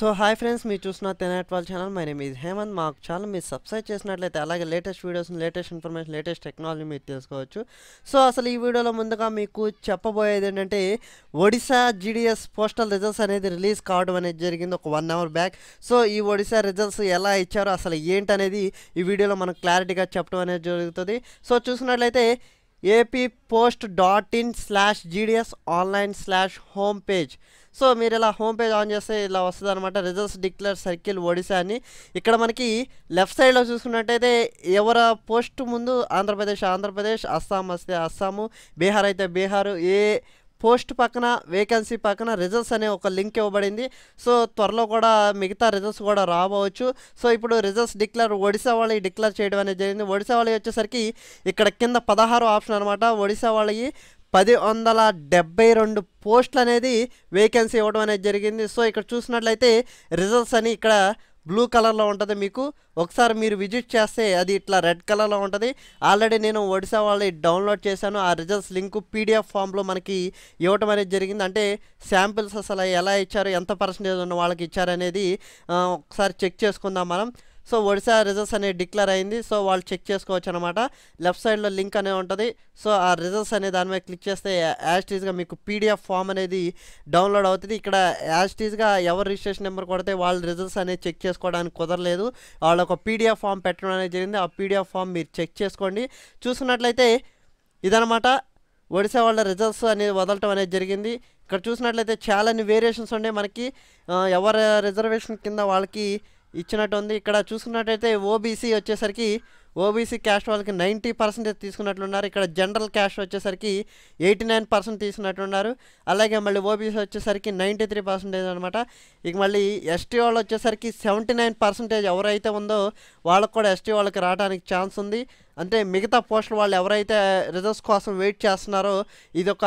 So hi friends, మీరు చూస్తున్న తెనాట్ వాళ్ళ channel. My name is Hemanth. మా ఛానల్ మీరు సబ్స్క్రైబ్ చేసినట్లయితే అలాగే latest videos, latest information, latest technology మీరు తెలుసుకోవచ్చు. సో అసలు ఈ వీడియోలో ముందుగా మీకు చెప్పబోయేది ఏంటంటే, ఒడిశా జీడిఎస్ పోస్టల్ రిజల్ట్స్ అనేది రిలీజ్ కావడం అనేది జరిగింది ఒక 1 అవర్ బ్యాక్. సో ఈ ఒడిశా రిజల్ట్స్ ఎలా ఇచ్చారో అసలు ఏంటనేది ఈ వీడియోలో మనకు క్లారిటీగా చెప్పడం అనేది జరుగుతుంది. సో చూసినట్లయితే appost.in/gds online/home పేజ్. సో మీరు ఇలా హోమ్ పేజ్ ఆన్ చేస్తే ఇలా వస్తుంది అనమాట. రిజల్ట్స్ డిక్లేర్ సర్కిల్ ఒడిశా అని. ఇక్కడ మనకి లెఫ్ట్ సైడ్లో చూసుకున్నట్టయితే ఎవర పోస్ట్ ముందు ఆంధ్రప్రదేశ్, అస్సాం వస్తే అస్సాము, బీహార్ అయితే బీహారు, ఏ పోస్ట్ పక్కన వేకెన్సీ పక్కన రిజల్ట్స్ అనే ఒక లింక్ ఇవ్వబడింది. సో త్వరలో కూడా మిగతా రిజల్ట్స్ కూడా రావచ్చు. సో ఇప్పుడు రిజల్ట్స్ ఒడిశా వాళ్ళకి డిక్లేర్ చేయడం అనేది జరిగింది. ఒడిశా వాళ్ళకి వచ్చేసరికి ఇక్కడ కింద 16 ఆప్షన్ అనమాట. ఒడిశా వాళ్ళకి 1072 పోస్టులు అనేది వేకెన్సీ ఇవ్వడం అనేది జరిగింది. సో ఇక్కడ చూసినట్లయితే రిజల్ట్స్ అని ఇక్కడ బ్లూ కలర్లో ఉంటుంది. మీకు ఒకసారి మీరు విజిట్ చేస్తే అది ఇట్లా రెడ్ కలర్లో ఉంటుంది. ఆల్రెడీ నేను ఒడిశా వాళ్ళని డౌన్లోడ్ చేశాను. ఆ రిజల్ట్స్ లింకు పీడిఎఫ్ ఫామ్లో మనకి ఇవ్వటం అనేది జరిగింది. అంటే శాంపిల్స్ అసలు ఎలా ఇచ్చారు, ఎంత పర్సంటేజ్ ఉన్న వాళ్ళకి ఇచ్చారనేది ఒకసారి చెక్ చేసుకుందాం మనం. సో ఒడిశా రిజల్ట్స్ అనేది డిక్లేర్ అయింది. సో వాళ్ళు చెక్ చేసుకోవచ్చు అనమాట. లెఫ్ట్ సైడ్లో లింక్ అనేది ఉంటుంది. సో ఆ రిజల్ట్స్ అనే దాని మీద క్లిక్ చేస్తే యాజ్ టీజ్గా మీకు పీడిఎఫ్ ఫామ్ అనేది డౌన్లోడ్ అవుతుంది. ఇక్కడ యాజ్ టీజ్గా ఎవరు రిజిస్ట్రేషన్ నెంబర్ కొడితే వాళ్ళ రిజల్ట్స్ అనేది చెక్ చేసుకోవడానికి కుదరలేదు. వాళ్ళు ఒక పీడిఎఫ్ ఫామ్ పెట్టడం అనేది జరిగింది. ఆ పీడిఎఫ్ ఫామ్ మీరు చెక్ చేసుకోండి. చూసుకున్నట్లయితే ఇదనమాట ఒడిశా వాళ్ళ రిజల్ట్స్ అనేది వదలటం అనేది జరిగింది. ఇక్కడ చూసినట్లయితే చాలా వేరియేషన్స్ ఉన్నాయి మనకి. ఎవరి రిజర్వేషన్ కింద వాళ్ళకి ఇచ్చినట్టు ఉంది. ఇక్కడ చూసుకున్నట్టయితే ఓబీసీ వచ్చేసరికి ఓబీసీ క్యాస్ట్ వాళ్ళకి 90% తీసుకున్నట్లున్నారు. ఇక్కడ జనరల్ క్యాస్ట్ వచ్చేసరికి 89% తీసుకున్నట్లున్నారు. అలాగే మళ్ళీ ఓబీసీ వచ్చేసరికి 93% అనమాట. ఇక మళ్ళీ ఎస్టీ వాళ్ళు వచ్చేసరికి 79% ఎవరైతే ఉందో వాళ్ళకు కూడా ఎస్టీ వాళ్ళకి రావడానికి ఛాన్స్ ఉంది. అంటే మిగతా పోస్టులు వాళ్ళు ఎవరైతే రిజల్ట్స్ కోసం వెయిట్ చేస్తున్నారో ఇది ఒక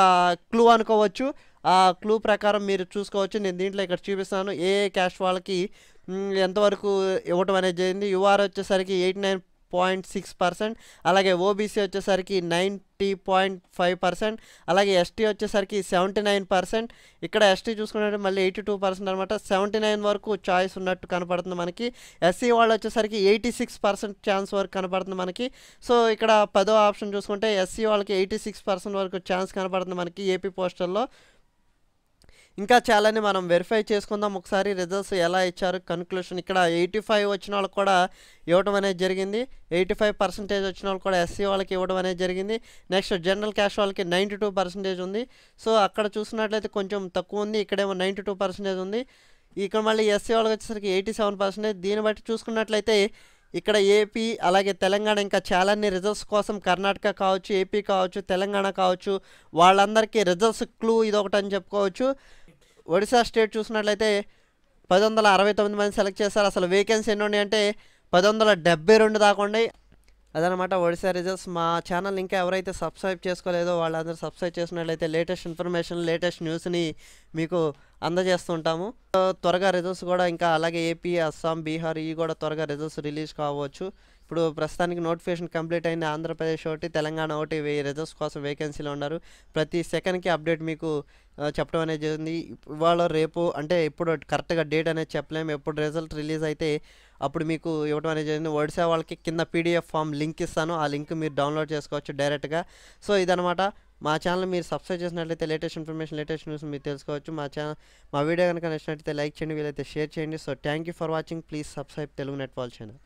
క్లూ అనుకోవచ్చు. ఆ క్లూ ప్రకారం మీరు చూసుకోవచ్చు. నేను దీంట్లో ఇక్కడ చూపిస్తాను ఏ క్యాస్ట్ వాళ్ళకి ఎంతవరకు ఇవ్వటం అనేది జరిగింది. యూఆర్ వచ్చేసరికి 89.6%, అలాగే ఓబీసీ వచ్చేసరికి 90.5%, అలాగే ఎస్టీ వచ్చేసరికి 79%. ఇక్కడ ఎస్టీ చూసుకున్నట్టు మళ్ళీ 82% అనమాట. 79 వరకు చాయిస్ ఉన్నట్టు కనపడుతుంది మనకి. ఎస్సీ వాళ్ళు వచ్చేసరికి 86% ఛాన్స్ వరకు కనపడుతుంది మనకి. సో ఇక్కడ 10వ ఆప్షన్ చూసుకుంటే ఎస్సీ వాళ్ళకి 86% వరకు ఛాన్స్ కనపడుతుంది మనకి ఏపీ పోస్టల్లో. ఇంకా చాలానే మనం వెరిఫై చేసుకుందాం ఒకసారి రిజల్ట్స్ ఎలా ఇచ్చారు. కన్క్లూషన్ ఇక్కడ 85 వచ్చిన వాళ్ళకి కూడా ఇవ్వడం అనేది జరిగింది. 85% వచ్చిన వాళ్ళకి కూడా ఎస్సీ వాళ్ళకి ఇవ్వడం అనేది జరిగింది. నెక్స్ట్ జనరల్ క్యాస్ట్ వాళ్ళకి 92% ఉంది. సో అక్కడ చూసినట్లయితే కొంచెం తక్కువ ఉంది. ఇక్కడేమో 92% ఉంది. ఇక్కడ మళ్ళీ ఎస్సీ వాళ్ళకి వచ్చేసరికి 87%. దీన్ని బట్టి చూసుకున్నట్లయితే ఇక్కడ ఏపీ అలాగే తెలంగాణ ఇంకా చాలానే రిజల్ట్స్ కోసం కర్ణాటక కావచ్చు, ఏపీ కావచ్చు, తెలంగాణ కావచ్చు, వాళ్ళందరికీ రిజల్ట్స్ క్లూ ఇదొకటి అని చెప్పుకోవచ్చు. ఒడిశా స్టేట్ చూసినట్లయితే 1069 మంది సెలెక్ట్ చేస్తారు. అసలు వేకెన్సీ ఎన్ని ఉన్నాయి అంటే 1072 దాకా ఉన్నాయి. అదనమాట ఒడిశా రిజల్ట్స్. మా ఛానల్ ఇంకా ఎవరైతే సబ్స్క్రైబ్ చేసుకోలేదో వాళ్ళందరూ సబ్స్క్రైబ్ చేసినట్లయితే లేటెస్ట్ ఇన్ఫర్మేషన్, లేటెస్ట్ న్యూస్ని మీకు అందజేస్తుంటాము. త్వరగా రిజల్ట్స్ కూడా ఇంకా అలాగే ఏపీ, అస్సాం, బీహార్ ఇవి కూడా త్వరగా రిజల్ట్స్ రిలీజ్ కావచ్చు. ఇప్పుడు ప్రస్తుతానికి నోటిఫికేషన్ కంప్లీట్ అయింది. ఆంధ్రప్రదేశ్ ఒకటి, తెలంగాణ ఒకటి రిజల్ట్స్ కోసం వేకెన్సీలో ఉన్నారు. ప్రతి సెకండ్కి అప్డేట్ మీకు చెప్పడం అనేది జరిగింది. ఇవాళ రేపు అంటే ఇప్పుడు కరెక్ట్గా డేట్ అనేది చెప్పలేము. ఎప్పుడు రిజల్ట్ రిలీజ్ అయితే అప్పుడు మీకు ఇవ్వడం అనేది జరిగింది. ఒడిశా వాళ్ళకి కింద పీడిఎఫ్ ఫామ్ లింక్ ఇస్తాను. ఆ లింక్ మీరు డౌన్లోడ్ చేసుకోవచ్చు డైరెక్ట్గా. సో ఇదనమాట మా ఛానల్ మీరు సబ్స్క్రైబ్ చేసినట్లయితే లేటెస్ట్ ఇన్ఫర్మేషన్, లేటెస్ట్ న్యూస్ మీరు తెలుసుకోవచ్చు. మా వీడియో కనుక నచ్చినట్లయితే లైక్ చేయండి, వీలైతే షేర్ చేయండి. So thank you for watching. Please subscribe Telugu net wall channel.